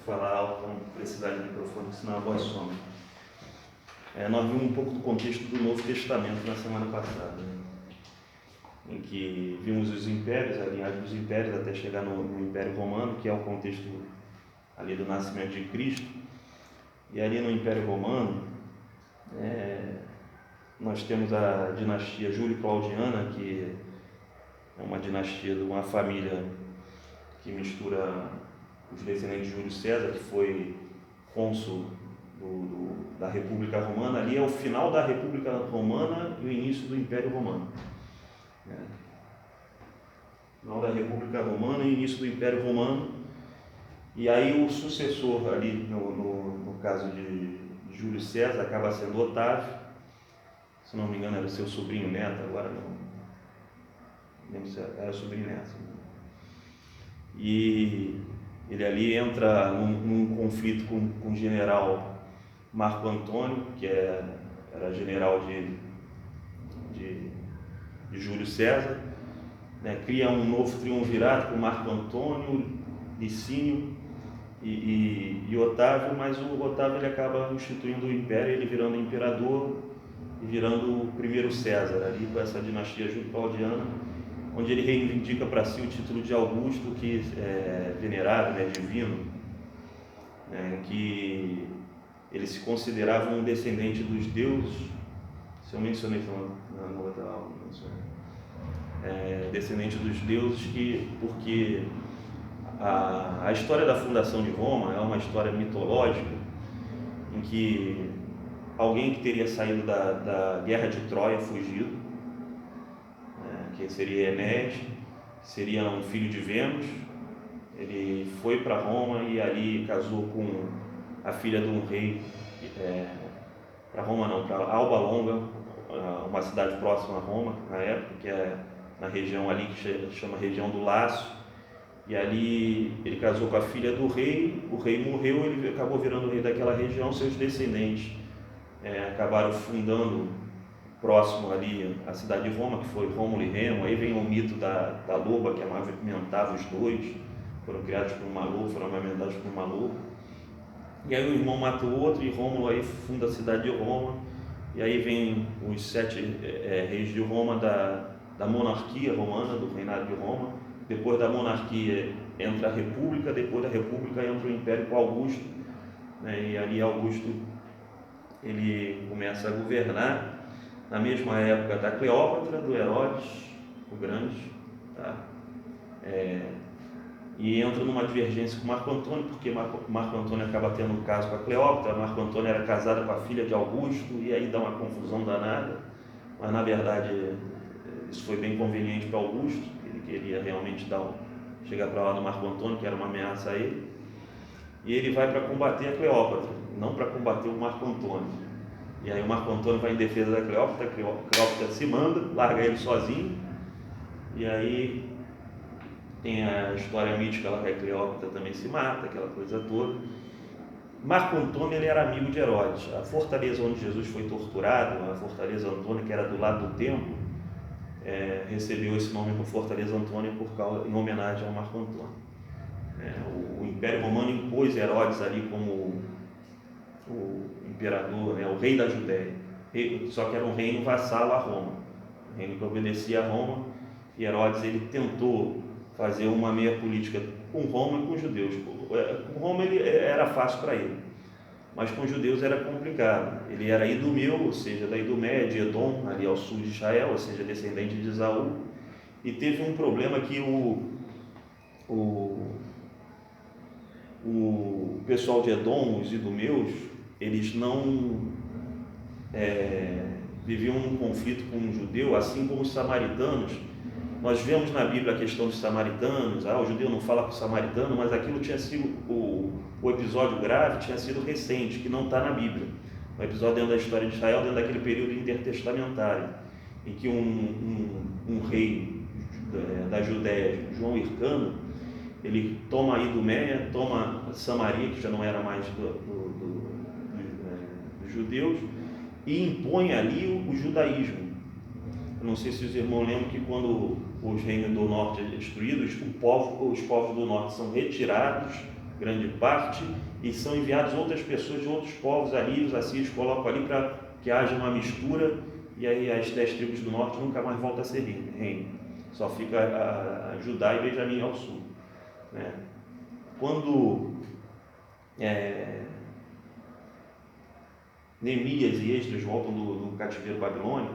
falar alto, não precisar de microfone, senão a voz some. Nós vimos um pouco do contexto do Novo Testamento na semana passada, né? Em que vimos os impérios, a linhagem dos impérios até chegar no Império Romano, que é o contexto ali do nascimento de Cristo. E ali no Império Romano, nós temos a dinastia Júlio-Claudiana, que é uma dinastia de uma família que mistura os descendentes de Júlio César, que foi cônsul da República Romana. Ali é o final da República Romana e o início do Império Romano. Final da República Romana e início do Império Romano. E aí o sucessor ali, no caso de Júlio César, acaba sendo Otávio. Se não me engano era seu sobrinho neto, agora não lembro se era sobrinho neto. E ele ali entra num conflito com o general Marco Antônio, que era general de Júlio César, né? Cria um novo triunvirato com Marco Antônio, Licínio e Otávio, mas o Otávio ele acaba instituindo o império, ele virando imperador e virando o primeiro César, ali com essa dinastia Júlio-Claudiana, onde ele reivindica para si o título de Augusto, que é venerável, né, divino, né, que ele se considerava um descendente dos deuses. Se eu mencionei isso na outra aula, descendente dos deuses, porque a história da fundação de Roma é uma história mitológica, em que alguém que teria saído da guerra de Troia, fugido, que seria Enéas, seria um filho de Vênus. Ele foi para Roma e ali casou com a filha de um rei, para Roma não, para Alba Longa, uma cidade próxima a Roma, na época, que é na região ali que chama região do Lácio. E ali ele casou com a filha do rei, o rei morreu, ele acabou virando rei daquela região. Seus descendentes acabaram fundando próximo ali a cidade de Roma, que foi Rômulo e Remo. Aí vem o mito da loba que amamentava os dois, foram criados por uma loba, foram amamentados por uma loba. E aí o irmão mata o outro e Rômulo aí funda a cidade de Roma. E aí vem os 7 reis de Roma da monarquia romana, do reinado de Roma. Depois da monarquia entra a república, depois da república entra o império com Augusto, né? E ali Augusto ele começa a governar na mesma época da Cleópatra, do Herodes o Grande, tá? E entra numa divergência com Marco Antônio, porque Marco Antônio acaba tendo um caso com a Cleópatra. Marco Antônio era casado com a filha de Augusto, e aí dá uma confusão danada, mas na verdade isso foi bem conveniente para Augusto. Ele queria realmente chegar para lá do Marco Antônio, que era uma ameaça a ele, e ele vai para combater a Cleópatra, não para combater o Marco Antônio. E aí o Marco Antônio vai em defesa da Cleópatra, a Cleópatra se manda, larga ele sozinho, e aí tem a história mítica lá que a Cleópatra também se mata, aquela coisa toda. Marco Antônio ele era amigo de Herodes. A fortaleza onde Jesus foi torturado, a Fortaleza Antônia, que era do lado do templo, recebeu esse nome por Fortaleza Antônia em homenagem ao Marco Antônio. O Império Romano impôs Herodes ali como o imperador, né, o rei da Judéia, só que era um reino vassalo a Roma, um reino que obedecia a Roma. E Herodes ele tentou fazer uma meia política com Roma e com os judeus. Com Roma ele era fácil para ele, mas com os judeus era complicado. Ele era idumeu, ou seja, da Idumeia, de Edom, ali ao sul de Israel, ou seja, descendente de Esaú. E teve um problema que o pessoal de Edom, os idumeus, eles não viviam um conflito com um judeu, assim como os samaritanos. Nós vemos na Bíblia a questão dos samaritanos, o judeu não fala com o samaritano, mas aquilo tinha sido, o episódio grave tinha sido recente, que não está na Bíblia. Um episódio dentro da história de Israel, dentro daquele período intertestamentário, em que um rei da Judéia, João Hircano, ele toma a Idumeia, toma Samaria, que já não era mais dos judeus, e impõe ali o judaísmo. Eu não sei se os irmãos lembram que quando os reinos do norte são destruídos, os povos do norte são retirados grande parte, e são enviadas outras pessoas de outros povos ali, os assírios colocam ali para que haja uma mistura, e aí as 10 tribos do norte nunca mais voltam a ser reino, só fica a Judá e Benjamim ao sul, né? Quando Neemias e Esdras voltam do cativeiro babilônico,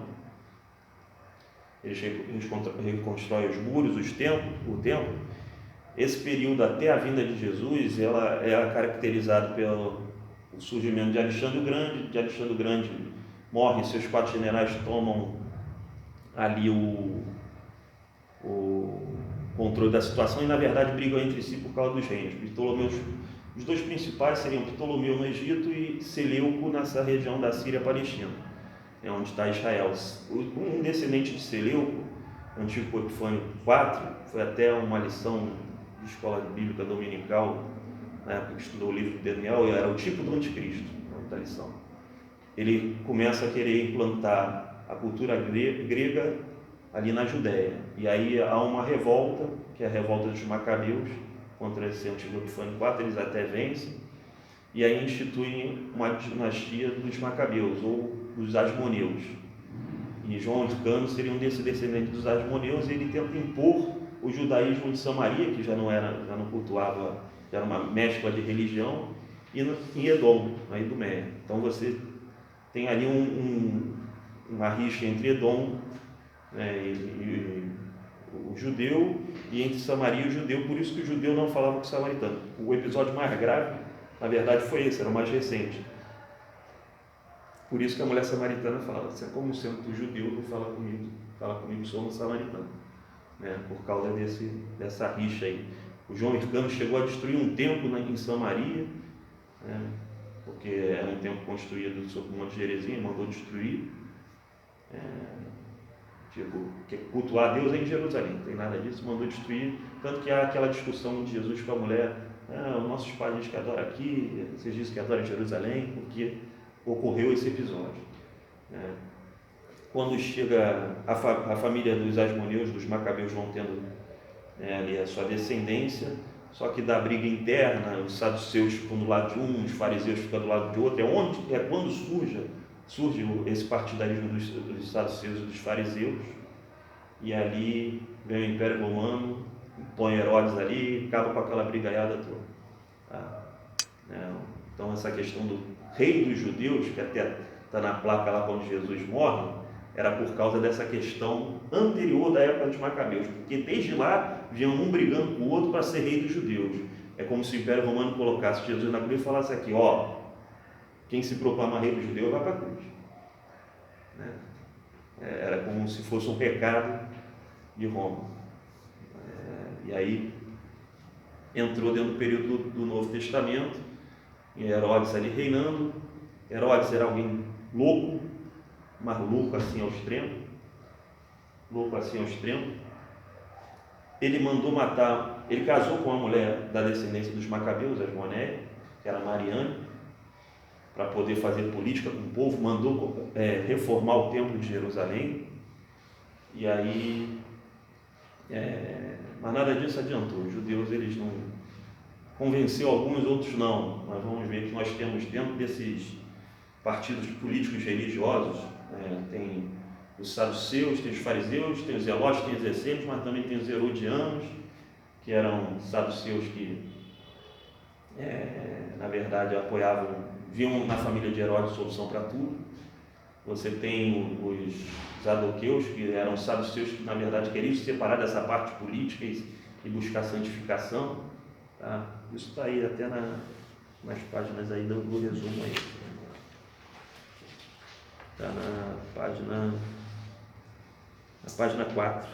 eles reconstroem os muros, o templo. Esse período até a vinda de Jesus, ela é caracterizado pelo surgimento de Alexandre o Grande. De Alexandre o Grande morre, seus 4 generais tomam ali o controle da situação e, na verdade, brigam entre si por causa dos reinos. Os 2 principais seriam Ptolomeu no Egito e Seleuco nessa região da Síria Palestina, onde está Israel. Um descendente de Seleuco, Antíoco Epifânio IV, foi até uma lição de escola bíblica dominical, na época que estudou o livro de Daniel, e era o tipo do anticristo, da lição. Ele começa a querer implantar a cultura grega ali na Judéia, e aí há uma revolta, que é a revolta dos Macabeus, contra esse Antíoco Epifânio IV. Eles até vencem, e aí instituem uma dinastia dos Macabeus, ou dos Asmoneus, e João Hircano seria um desses descendentes dos Asmoneus, e ele tenta impor o judaísmo de Samaria, que já não cultuava, já era uma mescla de religião, e em Edom, na Idumeia. Então você tem ali uma rixa entre Edom, né, e o judeu, e entre Samaria e o judeu, por isso que o judeu não falava com o samaritano. O episódio mais grave, na verdade, foi esse, era o mais recente. Por isso que a mulher samaritana falava: "Você, como sendo do judeu, não fala comigo, sou um samaritano", né? Por causa dessa rixa aí. O João Hircano chegou a destruir um templo em Samaria, né? Porque era um templo construído sob uma heresia, mandou destruir. Que cultuar a Deus é em Jerusalém, não tem nada disso, mandou destruir. Tanto que há aquela discussão de Jesus com a mulher: os nossos pais dizem que adoram aqui, vocês dizem que adoram em Jerusalém, porque ocorreu esse episódio. Quando chega a família dos Asmoneus, dos Macabeus, vão tendo ali a sua descendência, só que da briga interna, os saduceus ficam do lado de um, os fariseus ficam do lado de outro. É quando surge esse partidarismo dos saduceus e dos fariseus, e ali vem o Império Romano, põe Herodes ali, acaba com aquela brigaiada toda. Então essa questão do rei dos judeus, que até está na placa lá quando Jesus morre, era por causa dessa questão anterior da época dos Macabeus, porque desde lá vinham um brigando com o outro para ser rei dos judeus. É como se o Império Romano colocasse Jesus na cruz e falasse aqui: quem se proclama rei dos judeus vai para a cruz. Era como se fosse um pecado de Roma. E aí entrou dentro do período do Novo Testamento, e Herodes ali reinando. Herodes era alguém louco, mas louco assim ao extremo. Ele mandou matar, ele casou com uma mulher da descendência dos Macabeus, Asmoneia, que era Mariane, para poder fazer política com o povo. Mandou reformar o templo de Jerusalém, e aí mas nada disso adiantou. Os judeus, eles não convenceu alguns, outros não. Mas vamos ver que nós temos dentro desses partidos políticos religiosos, tem os saduceus, tem os fariseus, tem os zelotes, tem os essênios, mas também tem os herodianos, que eram saduceus que na verdade viam na família de Herodes solução para tudo. Você tem os saduqueus, que eram saduceus, que na verdade queriam se separar dessa parte política e buscar santificação, tá? Isso está aí até nas páginas aí do resumo aí. Está na página 4.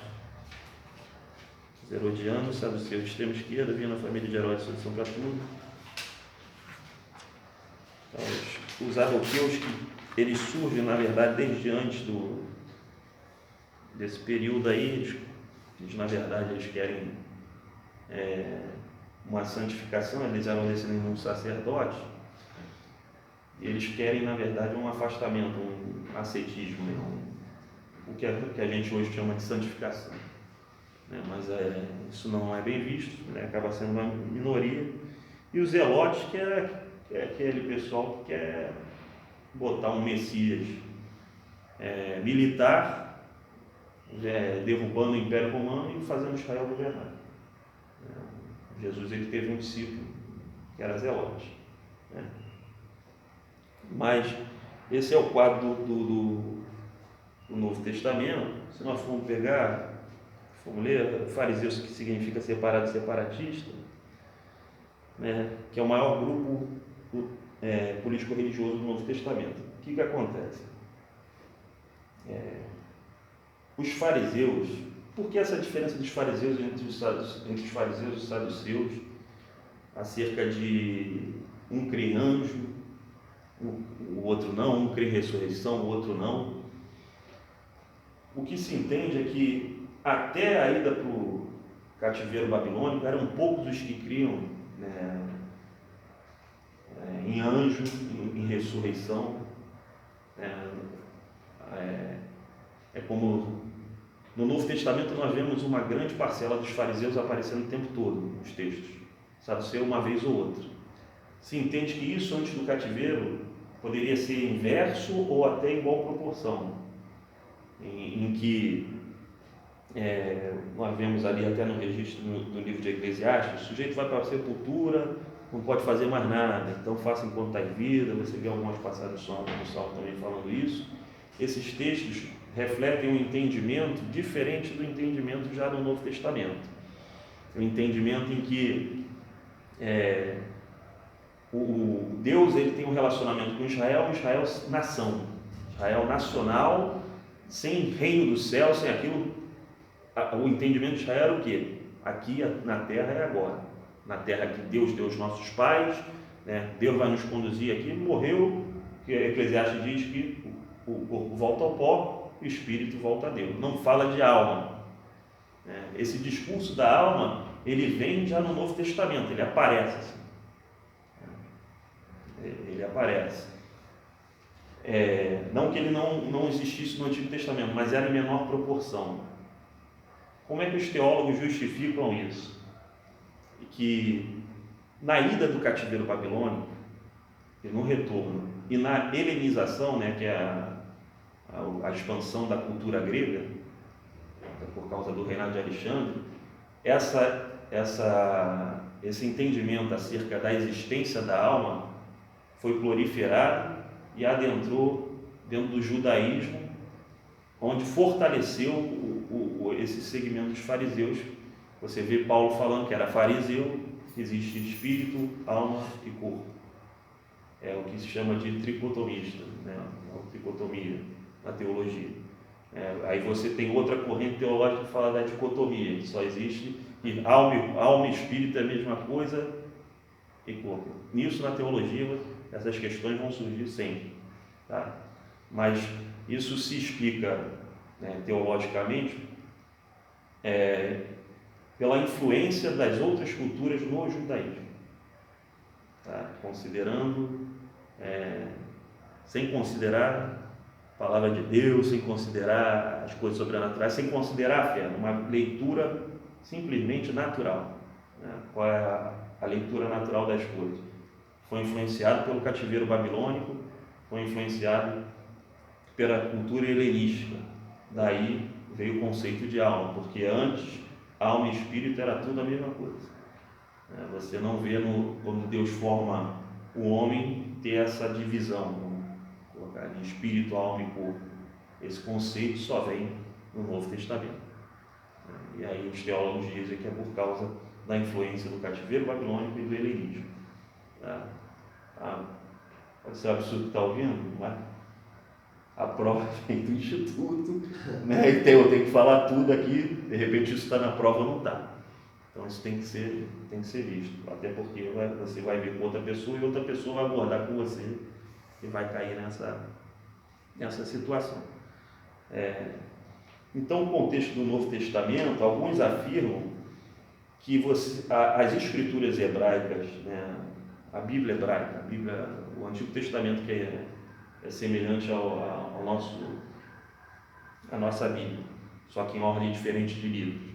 Os herodianos, saduceus de extrema esquerda, vinham na família de Herodes solução para tudo. Então, os saduqueus, que eles surgem, na verdade, desde antes desse período aí. Eles, na verdade, eles querem uma santificação. Eles eram descendentes de um sacerdote, e eles querem, na verdade, um afastamento, um ascetismo, o que a gente hoje chama de santificação, mas isso não é bem visto, acaba sendo uma minoria. E os zelotes, que é aquele pessoal que quer botar um Messias militar, derrubando o Império Romano e fazendo Israel governar. Jesus ele teve um discípulo que era zelote. Mas esse é o quadro do Novo Testamento. Se nós formos ler fariseus, que significa separado e separatista, que é o maior grupo político-religioso do Novo Testamento. O que acontece? Os fariseus, por que essa diferença dos fariseus entre os fariseus e os saduceus, acerca de um crê em anjo, o outro não, um crê em ressurreição, o outro não? O que se entende é que até a ida para o cativeiro babilônico eram poucos os que criam em anjo, em ressurreição. É como no Novo Testamento nós vemos uma grande parcela dos fariseus aparecendo o tempo todo nos textos, saduceu uma vez ou outra. Se entende que isso antes do cativeiro poderia ser inverso ou até igual proporção, em que nós vemos ali até no registro do livro de Eclesiastes, o sujeito vai para a sepultura, não pode fazer mais nada, então faça enquanto está em vida. Você vê algumas passagens do Salmo também falando isso. Esses textos refletem um entendimento diferente do entendimento já do Novo Testamento. Um entendimento em que o Deus ele tem um relacionamento com Israel nação, Israel nacional, sem reino do céu, sem aquilo. O entendimento de Israel era o quê? Aqui na terra é agora, na terra que Deus deu aos nossos pais, Deus vai nos conduzir aqui. Morreu, que Eclesiastes diz que o corpo volta ao pó, o espírito volta a Deus. Não fala de alma. Esse discurso da alma, ele vem já no Novo Testamento, ele aparece assim. Ele aparece. Não que ele não existisse no Antigo Testamento, mas era em menor proporção. Como é que os teólogos justificam isso? Que na ida do cativeiro babilônico, e no retorno, e na helenização, que é a expansão da cultura grega, por causa do reinado de Alexandre, esse entendimento acerca da existência da alma foi proliferado e adentrou dentro do judaísmo, onde fortaleceu esse segmento dos fariseus. Você vê Paulo falando que era fariseu, existe espírito, alma e corpo. É o que se chama de tricotomista, a tricotomia na teologia. Aí você tem outra corrente teológica que fala da dicotomia, que só existe que alma e espírito é a mesma coisa e corpo. Nisso, na teologia, essas questões vão surgir sempre, tá? Mas isso se explica teologicamente pela influência das outras culturas no judaísmo, tá? Sem considerar a palavra de Deus, sem considerar as coisas sobrenaturais, sem considerar a fé, uma leitura simplesmente natural. Qual é a leitura natural das coisas? Foi influenciado pelo cativeiro babilônico, foi influenciado pela cultura helenística. Daí veio o conceito de alma, porque antes alma e espírito era tudo a mesma coisa. Você não vê quando Deus forma o homem ter essa divisão, vamos colocar ali, espírito, alma e corpo. Esse conceito só vem no Novo Testamento. E aí os teólogos dizem que é por causa da influência do cativeiro babilônico e do helenismo. Pode ser um absurdo que está ouvindo, não é? A prova vem do instituto, eu tenho que falar tudo aqui, de repente isso está na prova ou não está. Então isso tem que ser visto, até porque você vai ver com outra pessoa e outra pessoa vai abordar com você e vai cair nessa situação. Então, no contexto do Novo Testamento, alguns afirmam que as escrituras hebraicas, a Bíblia hebraica, o Antigo Testamento, que é semelhante à nossa Bíblia, só que em ordem diferente de livros.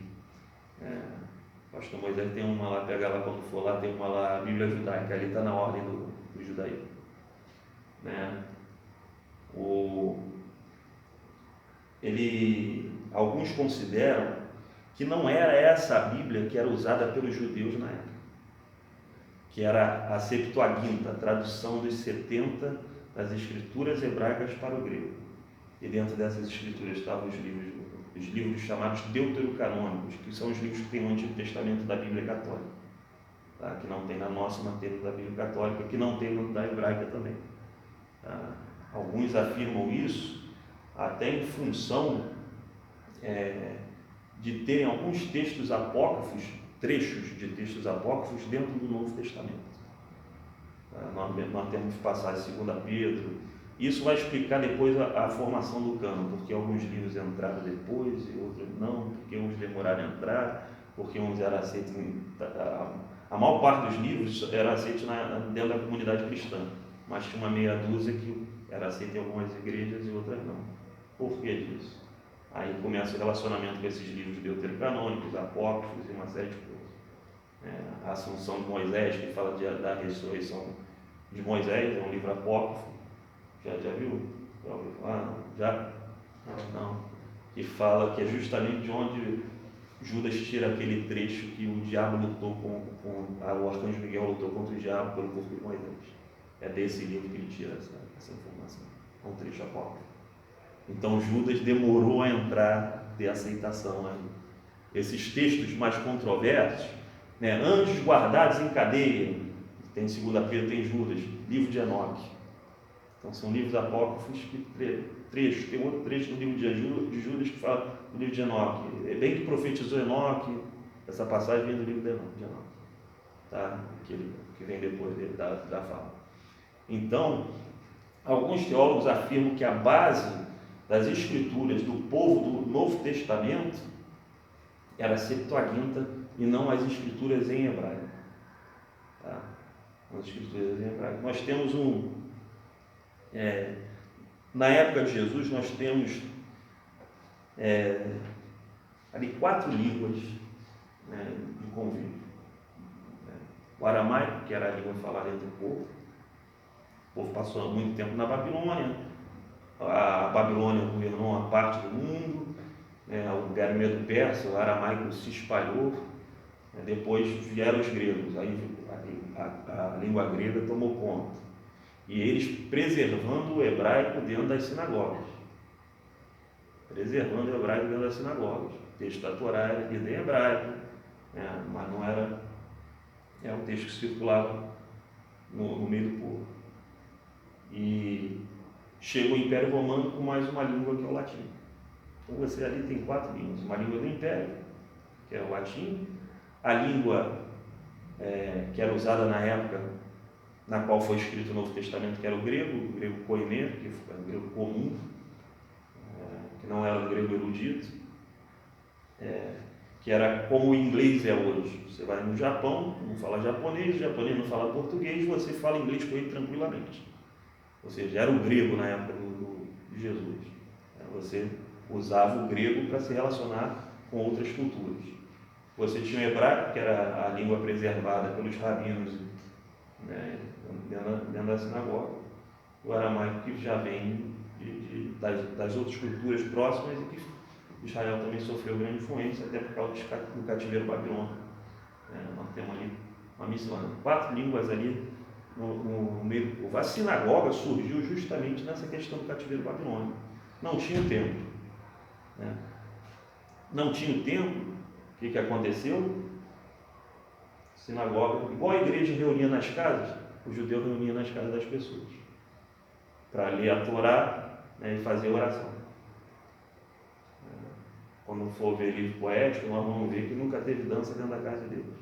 O pastor Moisés tem uma lá, pega lá quando for lá, tem uma lá, a Bíblia judaica, ali está na ordem do judaísmo. Né? Alguns consideram que não era essa a Bíblia que era usada pelos judeus na época, que era a Septuaginta, a tradução dos 70 das escrituras hebraicas para o grego. E dentro dessas escrituras estavam os livros chamados deuterocanônicos, que são os livros que tem no Antigo Testamento da Bíblia Católica, tá? Que não tem na nossa, mas tem da Bíblia Católica, que não tem da hebraica também. Tá? Alguns afirmam isso até em função de terem alguns textos apócrifos, trechos de textos apócrifos dentro do Novo Testamento. Nós temos que passar de 2 Pedro. Isso vai explicar depois a formação do cânon, porque alguns livros entraram depois e outros não, porque uns demoraram a entrar, porque uns eram aceitos. A maior parte dos livros era aceito dentro da comunidade cristã, mas tinha uma meia dúzia que era aceita em algumas igrejas e outras não. Por que disso? Aí começa o relacionamento com esses livros deuterocanônicos, apócrifos e uma série de coisas. A Assunção de Moisés, que fala da ressurreição de Moisés, é um livro apócrifo. Já viu? Já ouviu falar? Já? Não. Que fala que é justamente de onde Judas tira aquele trecho que o diabo lutou o arcanjo Miguel lutou contra o diabo pelo corpo de Moisés. É desse livro que ele tira essa informação. É um trecho apócrifo. Então Judas demorou a entrar de aceitação aí. Esses textos mais controversos, né? Anjos guardados em cadeia, tem 2 Pedro, tem Judas, livro de Enoque. Então são livros apócrifos que trechos, tem outro trecho no livro de Judas que fala do livro de Enoque. É bem que profetizou Enoque, essa passagem vem do livro de Enoque, tá? que vem depois dele, da fala. Então, alguns teólogos afirmam que a base das escrituras do povo do Novo Testamento era a Septuaginta e não as escrituras em hebraico. Tá? As escrituras em hebraico. Nós temos na época de Jesus, nós temos ali 4 línguas, né, de convívio. O aramaico, que era a língua falada entre o povo. O povo passou muito tempo na Babilônia. A Babilônia governou uma parte do mundo. O Império Medo-Persa, o aramaico se espalhou. Depois vieram os gregos. Aí a língua grega tomou conta. E eles preservando o hebraico dentro das sinagogas. Preservando o hebraico dentro das sinagogas. O texto da Torá era lido em hebraico, mas não era um texto que circulava no meio do povo. E chega o Império Romano com mais uma língua que é o latim. Então você ali tem 4 línguas. Uma língua do Império, que é o latim. A língua que era usada na época na qual foi escrito o Novo Testamento, que era o grego koiné, que era o grego comum, que não era o grego erudito, que era como o inglês é hoje. Você vai no Japão, não fala japonês, o japonês não fala português, você fala inglês com ele tranquilamente. Ou seja, era o grego na época de Jesus. Você usava o grego para se relacionar com outras culturas. Você tinha o hebraico, que era a língua preservada pelos rabinos, né, dentro da sinagoga. O aramaico, que já vem das outras culturas próximas e que Israel também sofreu grande influência, até por causa do cativeiro babilônico. Nós temos ali uma missão, 4 línguas ali no meio do povo. A sinagoga surgiu justamente nessa questão do cativeiro babilônico. Não tinha o templo. Não tinha o templo. O que aconteceu? Sinagoga, igual a igreja reunia nas casas, o judeu reunia nas casas das pessoas para ler a Torá, né, e fazer oração. Quando for ver livro poético, nós vamos ver que nunca teve dança dentro da casa de Deus.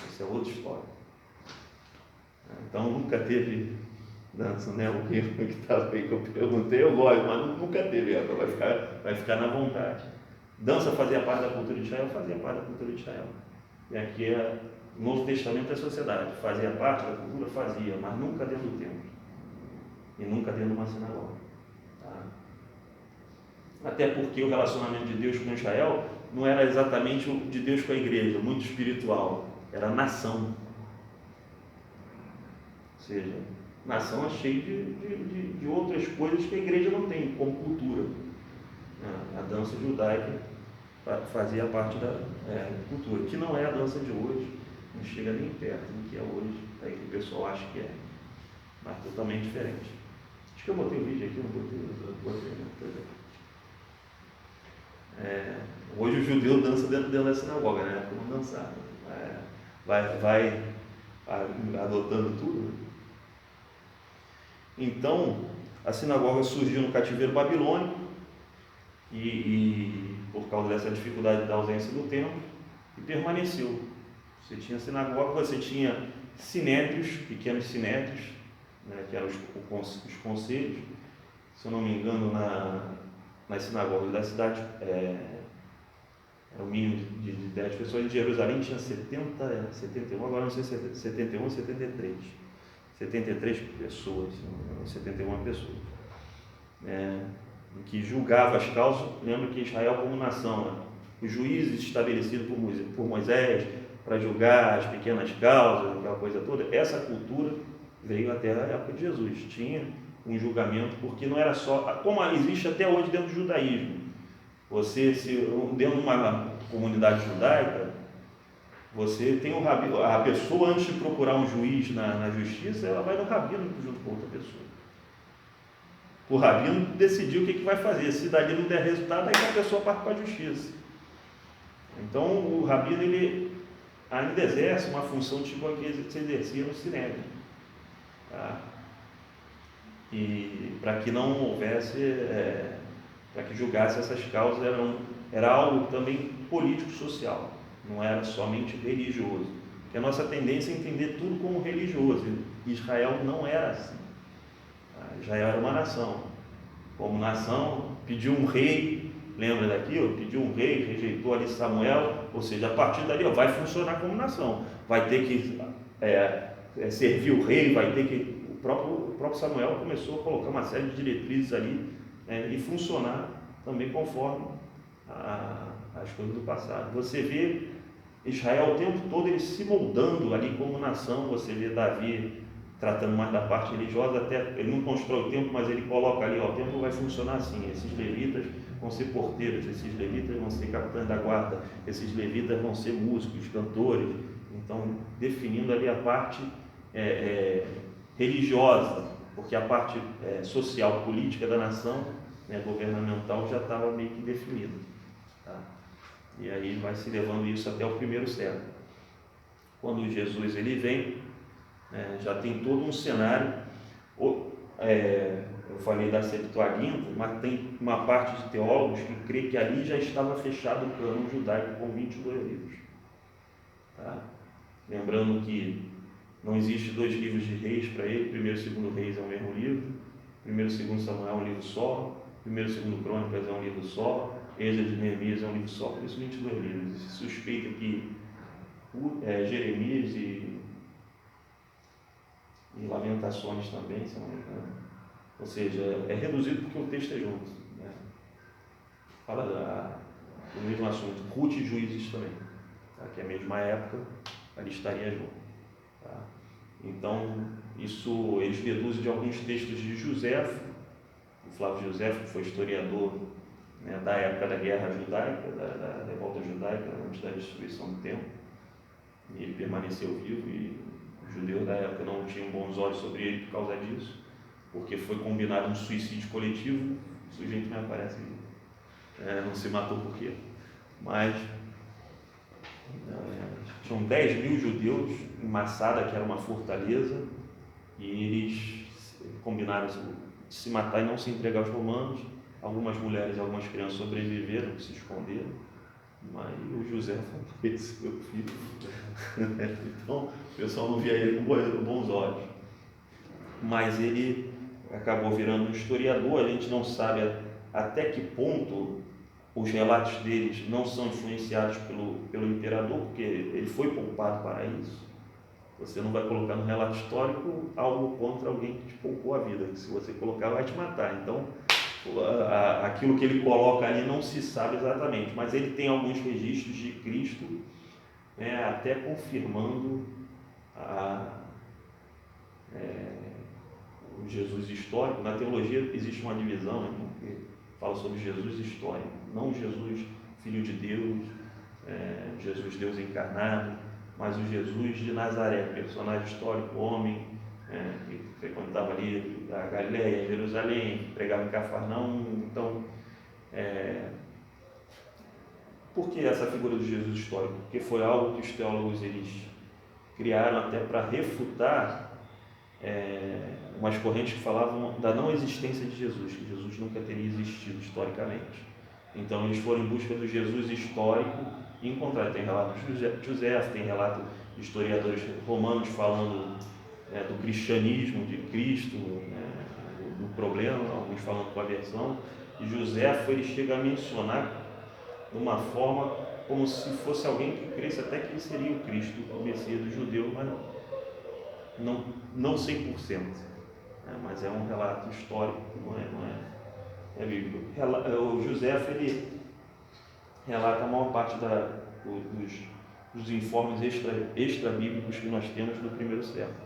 Essa é outra história. Então nunca teve dança, né? O que estava aí que eu perguntei, eu gosto, mas nunca teve. Vai ficar na vontade. Dança fazia parte da cultura de Israel? Fazia parte da cultura de Israel. E aqui o Novo Testamento é a sociedade. Fazia parte da cultura? Fazia, mas nunca dentro do templo. E nunca dentro de uma sinagoga. Tá? até porque o relacionamento de Deus com Israel não era exatamente o de Deus com a igreja, muito espiritual, era nação. Ou seja, nação é cheia de outras coisas que a igreja não tem, como cultura. A dança judaica fazia parte da cultura, que não é a dança de hoje, não chega nem perto do que é hoje, aí que o pessoal acha que é, mas totalmente diferente. Acho que eu botei o vídeo aqui, não botei, hoje o judeu dança dentro da sinagoga, né? Como dançar, vai adotando tudo. Então, a sinagoga surgiu no cativeiro babilônico e por causa dessa dificuldade da ausência do templo, e permaneceu. Você tinha sinagoga, você tinha sinédrios, pequenos sinédrios, né, que eram os conselhos. Se eu não me engano, nas sinagogas da cidade, era o mínimo de 10 pessoas. Em Jerusalém tinha 71, agora não sei se é 71 ou 73. 73 pessoas, 71 pessoas. Que julgava as causas. Lembra que Israel, como nação, né? Os juízes estabelecidos por Moisés para julgar as pequenas causas, aquela coisa toda, essa cultura veio até a época de Jesus. Tinha um julgamento, porque não era só, como existe até hoje dentro do judaísmo. Dentro de uma comunidade judaica, você tem um rabino, a pessoa, antes de procurar um juiz na justiça, ela vai no rabino junto com outra pessoa. O rabino decidiu o que vai fazer. Se dali não der resultado, aí a pessoa parte para a justiça. Então, o rabino, ele ainda exerce uma função tipo a que se exercia no sinédrio. Tá? E para que não houvesse, para que julgasse essas causas, era algo também político-social, não era somente religioso. Porque a nossa tendência é entender tudo como religioso. Israel não era assim. Israel era uma nação. Como nação, pediu um rei, lembra daquilo? Pediu um rei, rejeitou ali Samuel, ou seja, a partir dali vai funcionar como nação. Vai ter que servir o rei, vai ter que... O próprio Samuel começou a colocar uma série de diretrizes ali e funcionar também conforme as coisas do passado. Você vê Israel o tempo todo ele se moldando ali como nação. Você vê Davi tratando mais da parte religiosa, até ele não constrói o templo, mas ele coloca ali, o templo vai funcionar assim, esses levitas vão ser porteiros, esses levitas vão ser capitães da guarda, esses levitas vão ser músicos, cantores. Então, definindo ali a parte religiosa, porque a parte social, política da nação, governamental, já estava meio que definida. Tá? E aí vai se levando isso até o primeiro século. Quando Jesus ele vem, já tem todo um cenário. Eu falei da Septuaginta, mas tem uma parte de teólogos que crê que ali já estava fechado o cânon judaico com 22 livros. Tá? Lembrando que não existe 2 livros de Reis para ele. Primeiro e segundo Reis é o mesmo livro, primeiro e segundo Samuel é um livro só, primeiro e segundo Crônicas é um livro só, Êxodo e Neemias é um livro só, por isso 22 livros. Se suspeita que Jeremias e Lamentações também, se não me engano. Ou seja, é reduzido porque o texto é junto. Né? Fala do mesmo assunto. Ruth e Juízes também, tá? Que é a mesma época, ali estaria junto. Tá? Então, isso eles deduzem de alguns textos de Joséfo, o Flávio Joséfo, que foi historiador, né, da época da guerra judaica, da revolta judaica, antes da destruição do templo. E ele permaneceu vivo e os judeus da época não tinham bons olhos sobre ele por causa disso, porque foi combinado um suicídio coletivo. O sujeito me aparece não se matou por quê, mas tinham 10.000 judeus em Massada, que era uma fortaleza, e eles combinaram de se matar e não se entregar aos romanos. Algumas mulheres e algumas crianças sobreviveram, se esconderam, mas o José foi esse meu filho. Então, o pessoal não via ele com bons olhos. Mas ele acabou virando um historiador. A gente não sabe até que ponto os relatos deles não são influenciados pelo imperador, porque ele foi poupado para isso. Você não vai colocar no relato histórico algo contra alguém que te poupou a vida, que se você colocar vai te matar. Então, aquilo que ele coloca ali não se sabe exatamente, mas ele tem alguns registros de Cristo, até confirmando o Jesus histórico. Na teologia existe uma divisão, né, que fala sobre Jesus histórico, não Jesus Filho de Deus, Jesus Deus encarnado, mas o Jesus de Nazaré, personagem histórico, homem, que frequentava ali a Galileia, Jerusalém, pregava em Cafarnaum. Então, por que essa figura do Jesus histórico? Porque foi algo que os teólogos eles criaram até para refutar umas correntes que falavam da não existência de Jesus, que Jesus nunca teria existido historicamente. Então eles foram em busca do Jesus histórico e encontraram. Tem relato de José, tem relato de historiadores romanos falando do cristianismo de Cristo, do problema, alguns falando com a versão. E José ele chega a mencionar de uma forma como se fosse alguém que cresce até que ele seria o Cristo, o Messias do judeu, mas não 100%, mas é um relato histórico, não é bíblico. O José ele relata a maior parte dos informes extra-bíblicos que nós temos no primeiro século.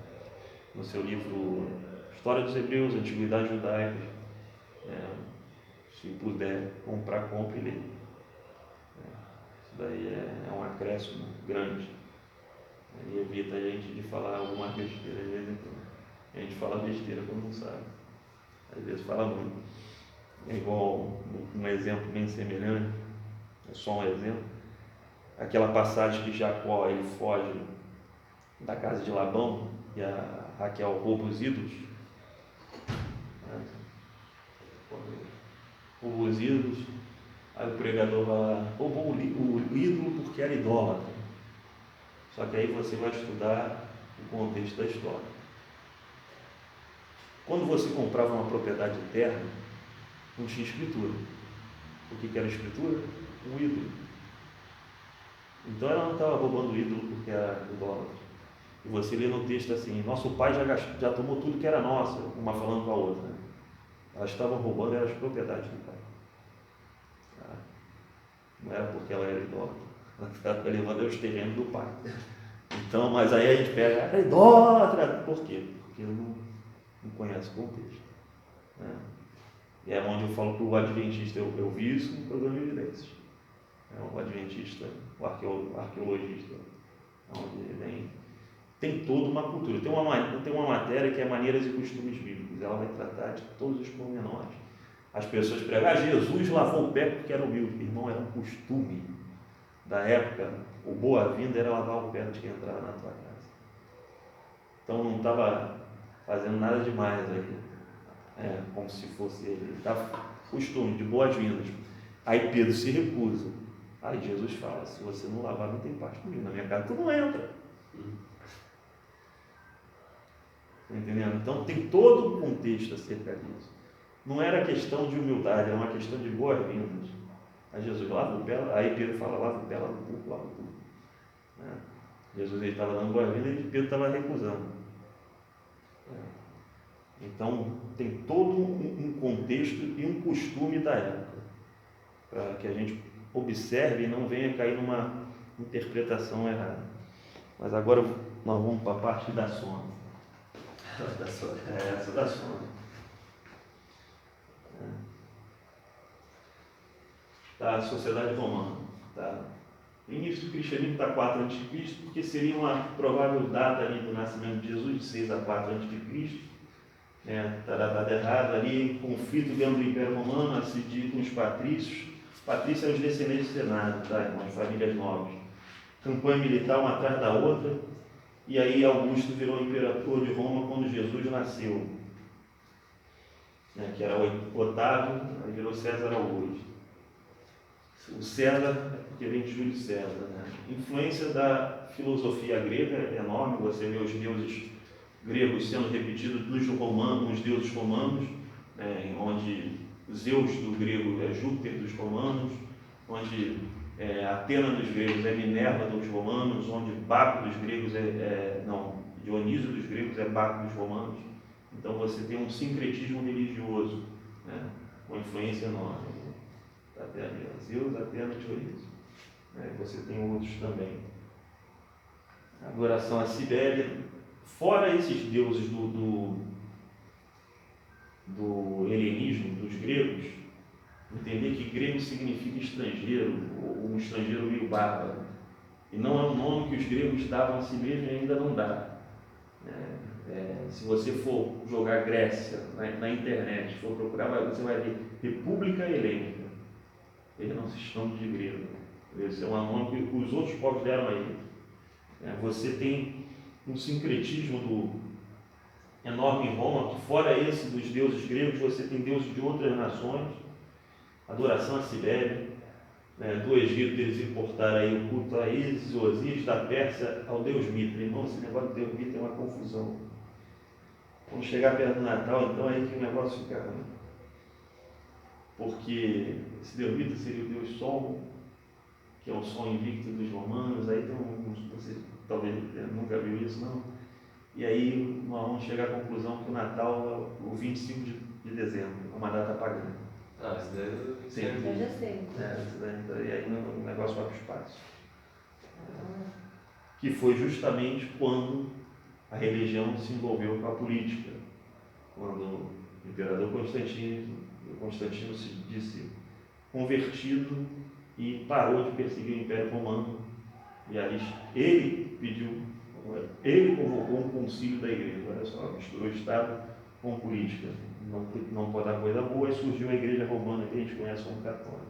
No seu livro História dos Hebreus, Antiguidade Judaica, se puder comprar, compre e ler. Isso daí é um acréscimo grande. E evita a gente de falar alguma besteira. Às vezes a gente fala besteira quando não sabe. Às vezes fala muito. É igual um exemplo bem semelhante, é só um exemplo. Aquela passagem que Jacó ele foge da casa de Labão e a Raquel rouba os ídolos. Rouba os ídolos. Aí o pregador vai lá, roubou o ídolo porque era idólatra. Só que aí você vai estudar o contexto da história. Quando você comprava uma propriedade de terra, não tinha escritura. O que era escritura? Um ídolo. Então ela não estava roubando o ídolo porque era idólatra. E você lê no texto assim, nosso pai já tomou tudo que era nosso, uma falando com a outra. Elas estavam roubando as propriedades do pai. Não era porque ela era idólatra. Ela estava levando os terrenos do pai. Então, mas aí a gente pega, é idólatra. Por quê? Porque não conhece o contexto. E é onde eu falo para o adventista, eu vi isso no programa de evidências. O adventista, o arqueologista, onde ele vem, tem toda uma cultura. Tem uma matéria que é maneiras e costumes bíblicos. Ela vai tratar de todos os pormenores. As pessoas pregam, Jesus lavou o pé porque era humilde. Irmão, era um costume da época. O boa-vinda era lavar o pé de quem entrava na tua casa. Então não estava fazendo nada demais aí. Como se fosse ele. Estava costume de boas-vindas. Aí Pedro se recusa. Aí Jesus fala, se você não lavar, não tem parte comigo. Na minha casa tu não entra. Entendendo? Então tem todo um contexto acerca disso. Não era questão de humildade, era uma questão de boas-vindas. Aí Jesus lava o pé, aí Pedro fala, lava o pé, lava tudo, lava tudo. Jesus estava dando boas-vindas e Pedro estava recusando. Então tem todo um contexto e um costume da época, para que a gente observe e não venha cair numa interpretação errada. Mas agora nós vamos para a parte da sono. Essa da sono. Da sociedade romana. Início do cristianismo está 4 a.C., porque seria uma provável data ali do nascimento de Jesus, de 6 a 4 a.C. Está dado errado ali, conflito dentro do Império Romano, a decidir com os patrícios. Patrícios eram os descendentes do Senado, as famílias nobres. Campanha militar uma atrás da outra, e aí Augusto virou imperador de Roma quando Jesus nasceu, que era Otávio, aí virou César Augusto. O César é porque vem de Júlio César. Influência da filosofia grega é enorme, você vê os deuses gregos sendo repetidos nos deuses romanos, onde Zeus do grego é Júpiter dos romanos, onde Atena dos gregos é Minerva dos romanos, onde Baco dos gregos Dionísio dos gregos é Baco dos romanos. Então você tem um sincretismo religioso, uma influência enorme. Zeus, Atena, Dioniso. Você tem outros também. A adoração a Cibele, fora esses deuses do helenismo, dos gregos, entender que grego significa estrangeiro, ou um estrangeiro meio bárbaro. E não é um nome que os gregos davam a si mesmos e ainda não dá. Se você for jogar Grécia na internet, for procurar, você vai ver República Helênica. Eles não se chamam de grego. Esse é um nome que os outros povos deram a ele. Você tem um sincretismo enorme em Roma, que fora esse dos deuses gregos, você tem deuses de outras nações, adoração a Cibele, do Egito eles importaram aí o culto a Ísis, Osíris, da Pérsia ao deus Mitra. Irmão, esse negócio de deus Mitra é uma confusão. Quando chegar perto do Natal, então aí que o negócio fica ruim. Porque esse deus Mitra seria o deus Sol, que é o sol invicto dos romanos. Aí tem você talvez nunca viu isso, não? E aí nós vamos chegar à conclusão que o Natal é o 25 de dezembro, é uma data pagã. Isso daí eu já sei. E aí o negócio vai para o espaço. Que foi justamente quando a religião se envolveu com a política. Quando o imperador Constantino se disse convertido e parou de perseguir o Império Romano. E aí ele convocou um concílio da igreja. Olha só, misturou o Estado com política. Não pode dar coisa boa, e surgiu a igreja romana que a gente conhece como católica.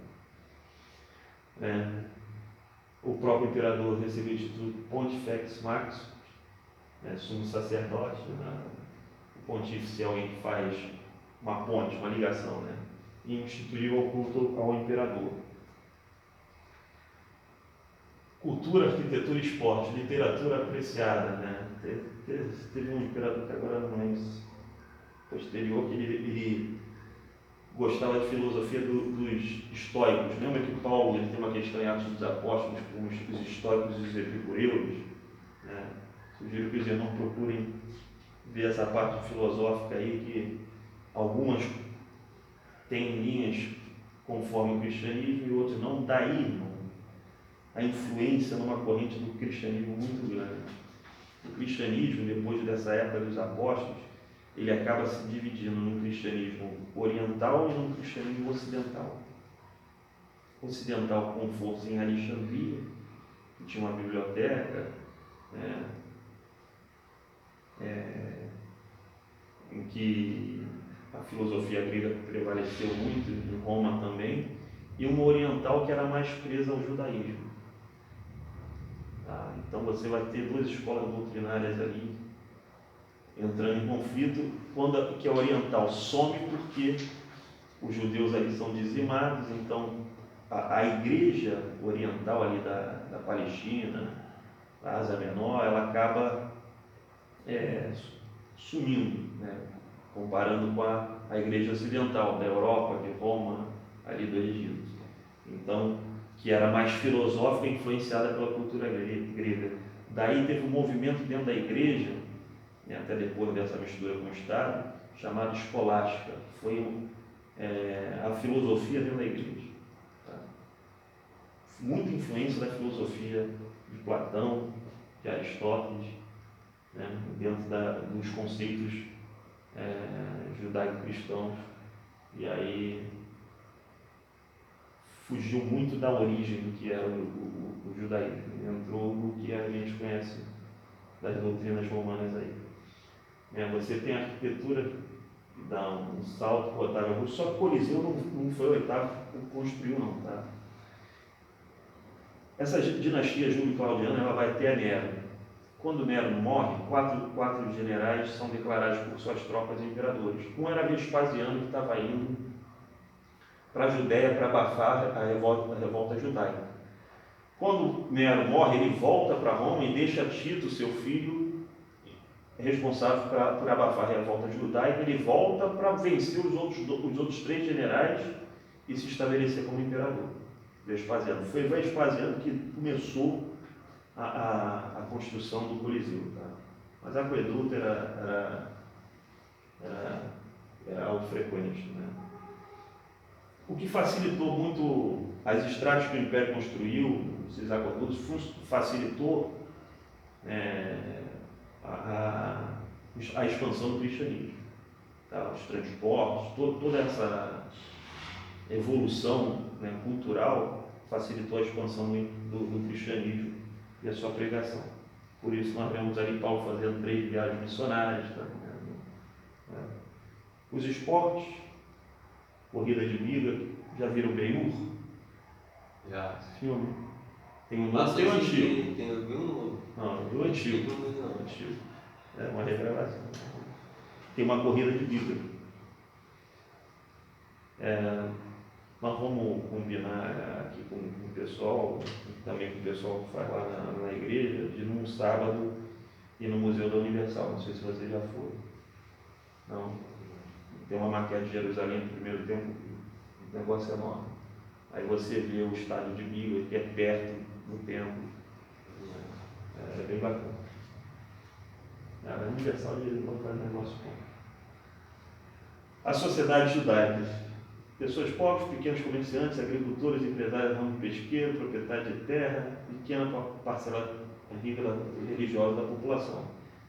O próprio imperador recebeu o título Pontifex Maximus, sumo sacerdote. O pontífice é alguém que faz uma ponte, uma ligação, e instituiu o culto ao imperador. Cultura, arquitetura e esporte, literatura apreciada. Teve um imperador que agora não lembro, posterior, que ele gostava de filosofia dos estoicos. Lembra que Paulo tem uma questão em Atos dos Apóstolos com os estoicos e os epicureus? Sugiro que os irmãos procurem ver essa parte filosófica aí, que algumas têm linhas conforme o cristianismo e outras não. Daí, irmão, a influência numa corrente do cristianismo muito grande. O cristianismo, depois dessa época dos apóstolos, ele acaba se dividindo num cristianismo oriental e num cristianismo ocidental. Ocidental com força em Alexandria, que tinha uma biblioteca, em que a filosofia grega prevaleceu muito, em Roma também, e uma oriental que era mais presa ao judaísmo. Então você vai ter duas escolas doutrinárias ali entrando em conflito, que a oriental some porque os judeus ali são dizimados. Então a igreja oriental ali da Palestina, da Ásia Menor, ela acaba sumindo, comparando com a igreja ocidental da Europa, de Roma, ali do Egito. Então, que era mais filosófica e influenciada pela cultura grega. Daí teve um movimento dentro da igreja, até depois dessa mistura com o Estado, chamado escolástica. Foi a filosofia dentro da igreja. Muita influência da filosofia de Platão, de Aristóteles, dentro dos conceitos judaico-cristãos. E aí fugiu muito da origem do que era o judaísmo, entrou no que a gente conhece das doutrinas romanas aí. Você tem a arquitetura que dá um salto para o Otávio Augusto, só que o Coliseu não foi o oitavo que construiu, não, tá? Essa dinastia Júlio-Claudiana, ela vai ter a Nero. Quando Nero morre, quatro generais são declarados por suas tropas imperadores. Um era Vespasiano, que estava indo para a Judéia para abafar a revolta judaica. Quando Nero morre, ele volta para Roma e deixa Tito, seu filho, responsável por abafar a revolta judaica. Ele volta para vencer os outros três generais e se estabelecer como imperador. Vespasiano. Foi Vespasiano que começou a construção do Coliseu. Tá? Mas a aqueduto era algo frequente. O que facilitou muito as estradas que o Império construiu, esses aquedutos, facilitou a expansão do cristianismo. Tá? Os transportes, toda essa evolução, né, cultural facilitou a expansão do cristianismo e a sua pregação. Por isso nós vemos ali Paulo fazendo 3 viagens missionárias. Tá? Os esportes, corrida de biga, já viram Ben-Hur? Já. Filme. Tem um novo, tem um antigo. Tem um novo. Não, o antigo. O antigo. É uma regravação. Tem uma corrida de biga. Nós vamos combinar aqui com o pessoal, também com o pessoal que faz lá na igreja, de num sábado ir no Museu da Universal. Não sei se você já foi. Não. Tem uma maquete de Jerusalém do primeiro tempo, o negócio é enorme. Aí você vê o estádio de Biga, que é perto do templo. É bem bacana. Na Universal eles vão fazer negócio bom. A sociedade judaica. Pessoas pobres, pequenos comerciantes, agricultores, empresários, ramo pesqueiro, proprietário de terra, pequena parcela rica religiosa da população.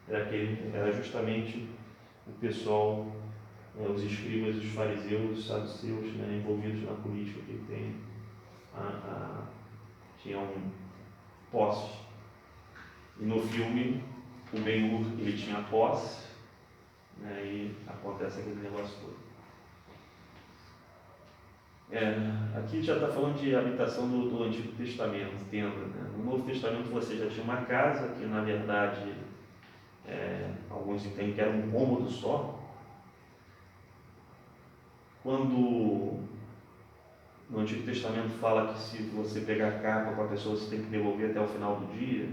Era justamente o pessoal, os escribas, os fariseus, os saduceus, né, envolvidos na política que tinham posses. E no filme, o Ben-Hur, ele tinha posse, né, e acontece aquele negócio todo. Aqui já está falando de habitação do Antigo Testamento, tenda. Né? No Novo Testamento você já tinha uma casa, que na verdade alguns entendem que era um cômodo só. Quando no Antigo Testamento fala que se você pegar a capa com a pessoa, você tem que devolver até o final do dia,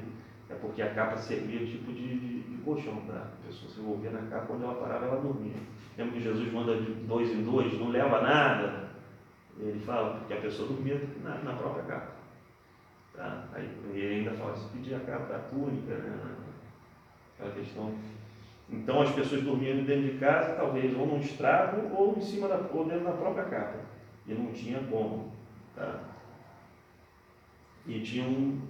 é porque a capa servia tipo de colchão, tá? A pessoa se envolvia na capa, onde ela parava, ela dormia. Lembra que Jesus manda de 2 em 2, não leva nada. Ele fala que a pessoa dormia na própria capa. Tá? Aí ele ainda fala, se pedir a capa da túnica, né? Aquela questão. Então as pessoas dormiam dentro de casa, talvez ou num estrado ou em cima ou dentro da própria capa. E não tinha como. Tá? E tinha um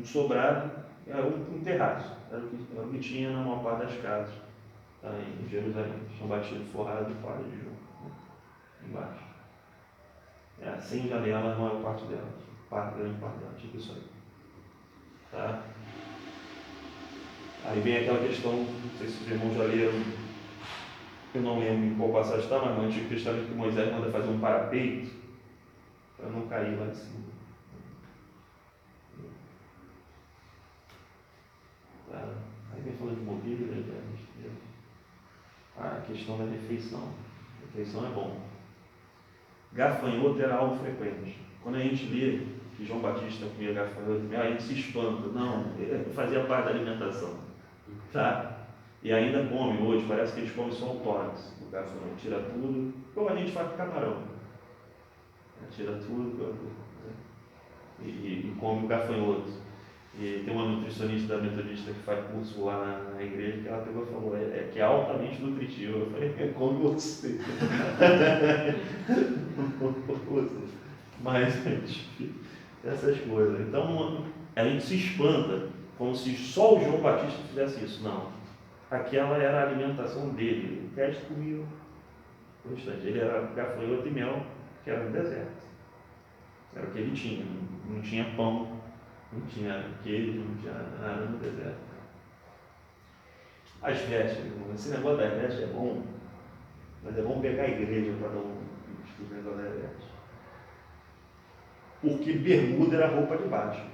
sobrado, era um terraço, era o que tinha na maior parte das casas, tá? Em Jerusalém. Tinham batido forrado de palha de junco, né? Embaixo. Sem janela na maior parte delas. Grande parte delas, tipo isso aí. Tá? Aí vem aquela questão, não sei se os irmãos já leram, eu não lembro em qual passagem está, mas no Antigo Testamento que Moisés manda fazer um parapeito para não cair lá de cima. Tá? Aí vem falando de mobília, a questão da refeição. A refeição é bom. Gafanhoto era algo frequente. Quando a gente lê que João Batista comia gafanhoto, a gente se espanta. Não, fazia parte da alimentação. Tá? E ainda come hoje, parece que eles comem só o tórax do gafanhoto. Tira tudo, como a gente faz com camarão. Tira tudo e come o gafanhoto. E tem uma nutricionista da Metodista que faz curso lá na igreja, que ela pegou e falou, que é altamente nutritivo. Eu falei, come você. Mas, essas coisas. Então, a gente se espanta, como se só o João Batista fizesse isso. Não. Aquela era a alimentação dele. O resto comia constante. Ele era gafanhoto e mel, que era no deserto. Era o que ele tinha. Não tinha pão, não tinha queijo, não tinha nada no deserto. As vestes, esse negócio das vestes é bom, mas é bom pegar a igreja para dar um estudo negócio das vestes. Porque bermuda era roupa de baixo.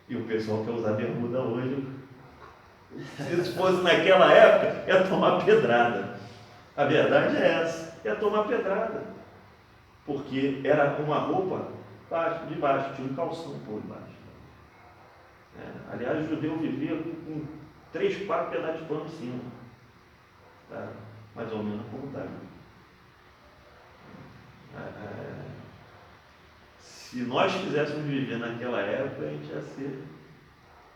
E o pessoal quer usar bermuda hoje. Se fosse naquela época, ia tomar pedrada. A verdade é essa, ia tomar pedrada. Porque era uma roupa de baixo, tinha um calção por baixo. Aliás, o judeu vivia com 3, 4 pedaços de pano em cima. Tá? Mais ou menos como está. Se nós quiséssemos viver naquela época, a gente ia ser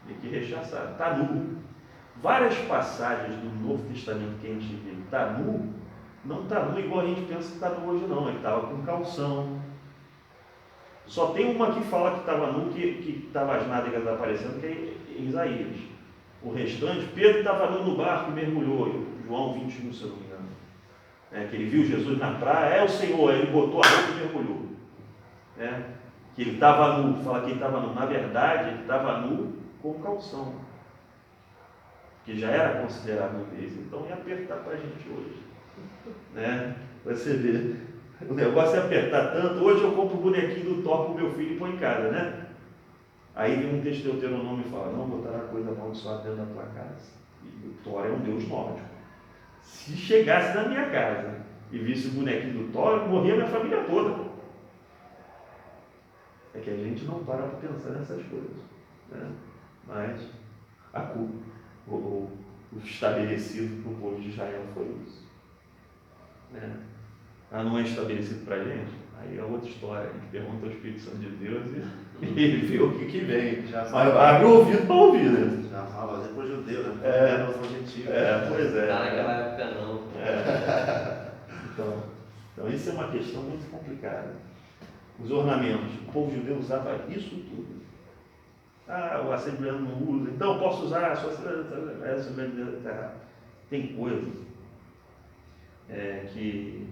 meio que rechaçado. Está nu. Várias passagens do Novo Testamento que a gente vê, está nu, Não está nu igual a gente pensa que está nu hoje não, ele estava com calção. Só tem uma que fala que estava nu, que estava as nádegas aparecendo, que é Isaías. O restante, Pedro estava nu no barco e mergulhou, João 21, se eu não me engano. Que ele viu Jesus na praia, é o Senhor, ele botou a roupa e mergulhou. Que ele estava nu, fala que ele estava nu. Na verdade, ele estava nu com calção, que já era considerado nudez. Então ia apertar para a gente hoje. Você vê, o negócio é apertar tanto. Hoje eu compro o bonequinho do Thor para o meu filho e põe em casa, né? Aí vem um texto de Deuteronômio e fala: não botará coisa amaldiçoada dentro da tua casa. E o Thor é um deus nórdico. Se chegasse na minha casa e visse o bonequinho do Thor, morria minha família toda. É que a gente não para pensar nessas coisas, né? Mas o estabelecido para o povo de Israel foi isso. Não é estabelecido para a gente? Aí é outra história. A gente pergunta ao Espírito Santo de Deus e ele vê o que vem. Mas abre o ouvido para ouvir, né? Já fala, mas é para o judeu, né? É nosso objetivo. Pois é. Naquela época não. Então isso é uma questão muito complicada. Os ornamentos, o povo judeu usava isso tudo. O assembleano não usa, então eu posso usar, a sua assembleia está errada. Tem coisa que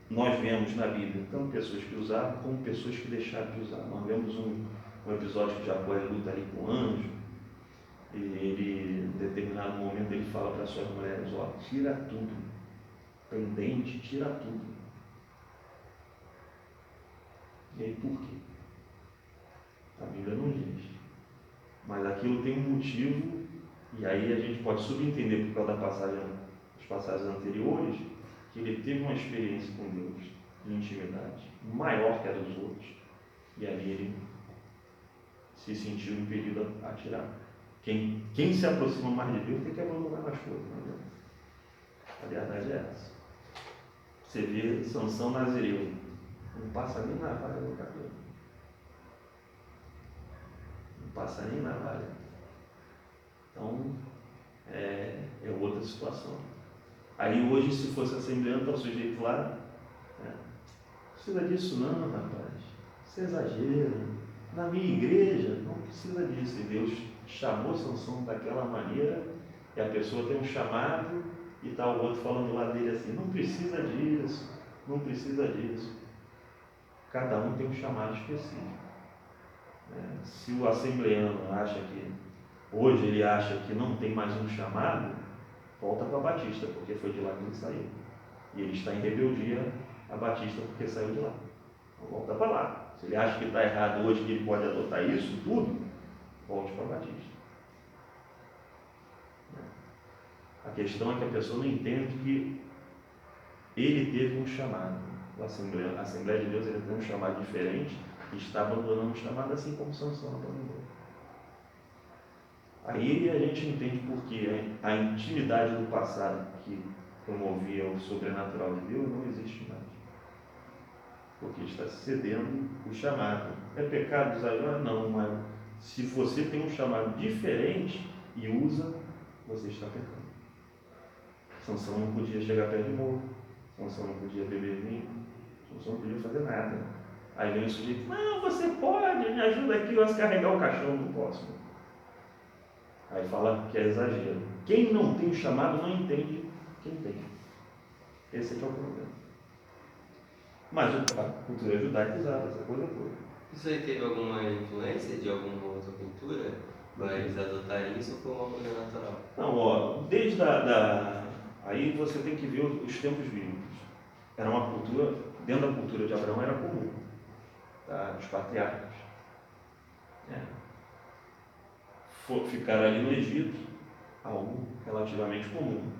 nós vemos na Bíblia, tanto pessoas que usavam como pessoas que deixaram de usar. Nós vemos um episódio que Jacó luta ali com o anjo, e ele, em determinado momento, ele fala para suas mulheres: tira tudo, pendente, tira tudo. E aí, por quê? A Bíblia não diz. Mas aquilo tem um motivo, e aí a gente pode subentender por causa das passagens anteriores, que ele teve uma experiência com Deus de intimidade maior que a dos outros. E ali ele se sentiu impedido a tirar. Quem se aproxima mais de Deus tem que abandonar as coisas, não é? A verdade é essa. Você vê Sansão Nazireu, não passa nem navalha no cabelo. Não passa nem navalha. Então, é outra situação. Aí hoje, se fosse assembleando, está o sujeito lá, não precisa disso não, rapaz. Isso é exagero. Na minha igreja, não precisa disso. E Deus chamou Sansão daquela maneira, e a pessoa tem um chamado, e está o outro falando lá dele assim: não precisa disso, não precisa disso. Cada um tem um chamado específico. Se o assembleano acha que, hoje ele acha que não tem mais um chamado, volta para a Batista, porque foi de lá que ele saiu. E ele está em rebeldia a Batista porque saiu de lá. Então volta para lá. Se ele acha que está errado hoje, que ele pode adotar isso tudo, volte para a Batista. A questão é que a pessoa não entende que ele teve um chamado. A Assembleia de Deus, ele tem um chamado diferente e está abandonando o chamado, assim como Sansão abandonou. Aí a gente entende porque a intimidade do passado que promovia o sobrenatural de Deus não existe mais. Porque está cedendo o chamado. É pecado exagerar? Não, mas se você tem um chamado diferente e usa, você está pecando. Sansão não podia chegar perto de morro, Sansão não podia beber vinho, Sansão não podia fazer nada. Aí vem o sujeito: não, você pode, me ajuda aqui a carregar o caixão. Não posso. Aí fala que é exagero. Quem não tem o chamado não entende quem tem. Esse é que é o problema. Mas a cultura judaica usava essa coisa toda. Isso aí teve alguma influência de alguma outra cultura para eles adotarem isso, ou foi uma coisa natural? Não, desde aí você tem que ver os tempos bíblicos. Era uma cultura, dentro da cultura de Abraão era comum, tá? Os patriarcas. Ficaram ali no Egito, algo relativamente comum.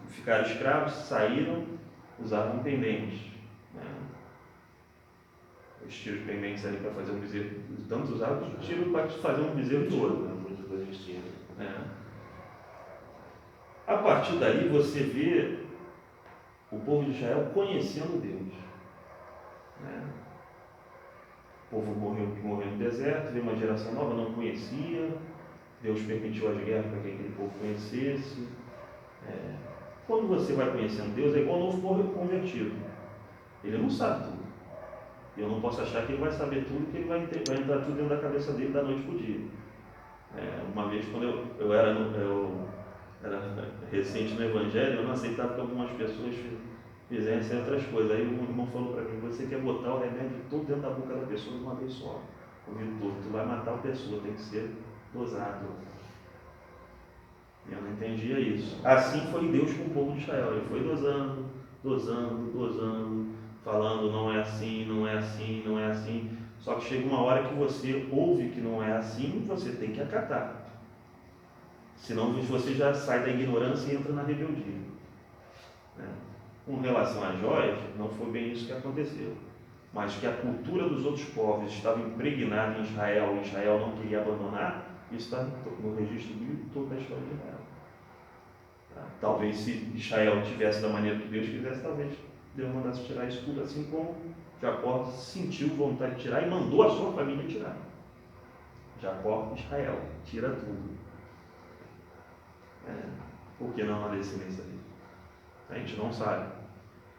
Ficaram escravos, saíram, usavam pendentes. Os tiros pendentes ali para fazer um bezerro, tanto usavam os tiros para fazer um bezerro todo. Muita coisa existia. A partir daí você vê o povo de Israel conhecendo Deus. O povo morreu no deserto, veio uma geração nova, não conhecia. Deus permitiu as guerras para que aquele povo conhecesse. Quando você vai conhecendo Deus, é igual um novo convertido. Ele não sabe tudo. Eu não posso achar que ele vai saber tudo, que ele vai entrar tudo dentro da cabeça dele da noite para o dia. Uma vez, quando eu era recente no Evangelho, eu não aceitava que algumas pessoas fizessem outras coisas. Aí o irmão falou para mim: você quer botar o remédio todo dentro da boca da pessoa de uma vez só. Tu vai matar a pessoa, tem que ser dosado. Eu não entendia isso. Assim foi Deus com o povo de Israel. Ele foi dosando, falando: não é assim, não é assim, não é assim. Só que chega uma hora que você ouve que não é assim, você tem que acatar. Senão você já sai da ignorância e entra na rebeldia. Com relação às joias, não foi bem isso que aconteceu. Mas que a cultura dos outros povos estava impregnada em Israel, e Israel não queria abandonar, isso está no registro bíblico todo da história de Israel. Talvez se Israel tivesse da maneira que Deus quisesse, talvez Deus mandasse tirar isso tudo, assim como Jacó sentiu vontade de tirar e mandou a sua família tirar. Jacó, Israel, tira tudo. Por que não na descendência dele? A gente não sabe.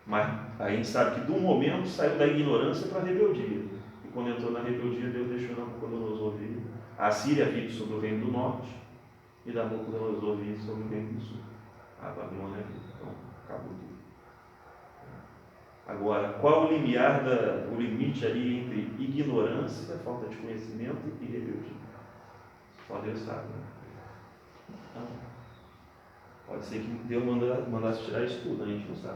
Mas a gente sabe que de um momento saiu da ignorância para a rebeldia. E quando entrou na rebeldia, Deus deixou Nabucodonosor vir. A Síria vive sobre o reino do norte e Nabucodonosor vive sobre o reino do sul. A Babilônia vive. Então, acabou tudo. Agora, qual é o limite ali entre ignorância, falta de conhecimento e rebeldia? Só Deus sabe, né? Então, pode ser que Deus mandasse tirar isso tudo, a gente não sabe.